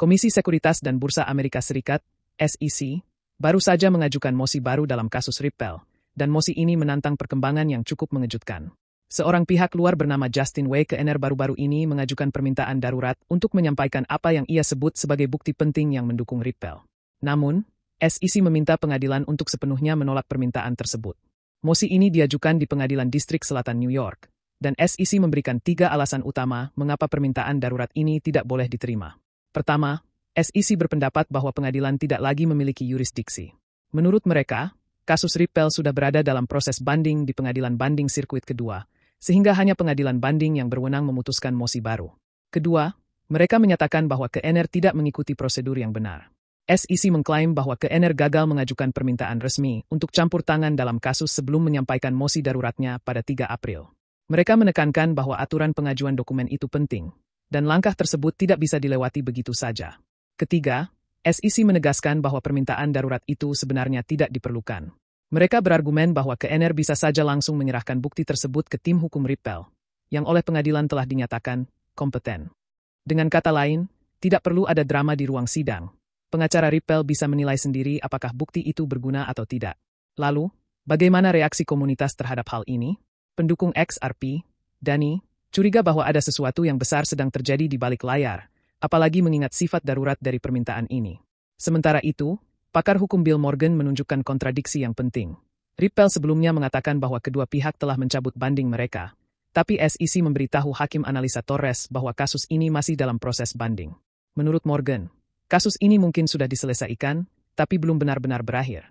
Komisi Sekuritas dan Bursa Amerika Serikat, SEC, baru saja mengajukan mosi baru dalam kasus Ripple, dan mosi ini menantang perkembangan yang cukup mengejutkan. Seorang pihak luar bernama Justin Wei ke NR baru-baru ini mengajukan permintaan darurat untuk menyampaikan apa yang ia sebut sebagai bukti penting yang mendukung Ripple. Namun, SEC meminta pengadilan untuk sepenuhnya menolak permintaan tersebut. Mosi ini diajukan di Pengadilan Distrik Selatan New York, dan SEC memberikan 3 alasan utama mengapa permintaan darurat ini tidak boleh diterima. Pertama, SEC berpendapat bahwa pengadilan tidak lagi memiliki yurisdiksi. Menurut mereka, kasus Ripple sudah berada dalam proses banding di Pengadilan Banding Sirkuit kedua, sehingga hanya pengadilan banding yang berwenang memutuskan mosi baru. Kedua, mereka menyatakan bahwa KNR tidak mengikuti prosedur yang benar. SEC mengklaim bahwa KNR gagal mengajukan permintaan resmi untuk campur tangan dalam kasus sebelum menyampaikan mosi daruratnya pada 3 April. Mereka menekankan bahwa aturan pengajuan dokumen itu penting, dan langkah tersebut tidak bisa dilewati begitu saja. Ketiga, SEC menegaskan bahwa permintaan darurat itu sebenarnya tidak diperlukan. Mereka berargumen bahwa KNR bisa saja langsung menyerahkan bukti tersebut ke tim hukum Ripple, yang oleh pengadilan telah dinyatakan kompeten. Dengan kata lain, tidak perlu ada drama di ruang sidang. Pengacara Ripple bisa menilai sendiri apakah bukti itu berguna atau tidak. Lalu, bagaimana reaksi komunitas terhadap hal ini? Pendukung XRP, Dani, curiga bahwa ada sesuatu yang besar sedang terjadi di balik layar, apalagi mengingat sifat darurat dari permintaan ini. Sementara itu, pakar hukum Bill Morgan menunjukkan kontradiksi yang penting. Ripple sebelumnya mengatakan bahwa kedua pihak telah mencabut banding mereka, tapi SEC memberitahu Hakim Analisa Torres bahwa kasus ini masih dalam proses banding. Menurut Morgan, kasus ini mungkin sudah diselesaikan, tapi belum benar-benar berakhir.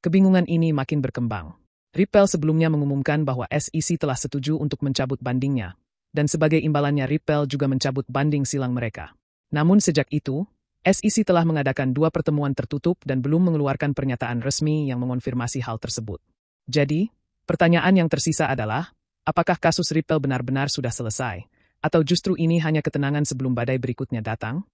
Kebingungan ini makin berkembang. Ripple sebelumnya mengumumkan bahwa SEC telah setuju untuk mencabut bandingnya, dan sebagai imbalannya Ripple juga mencabut banding silang mereka. Namun sejak itu, SEC telah mengadakan 2 pertemuan tertutup dan belum mengeluarkan pernyataan resmi yang mengonfirmasi hal tersebut. Jadi, pertanyaan yang tersisa adalah, apakah kasus Ripple benar-benar sudah selesai, atau justru ini hanya ketenangan sebelum badai berikutnya datang?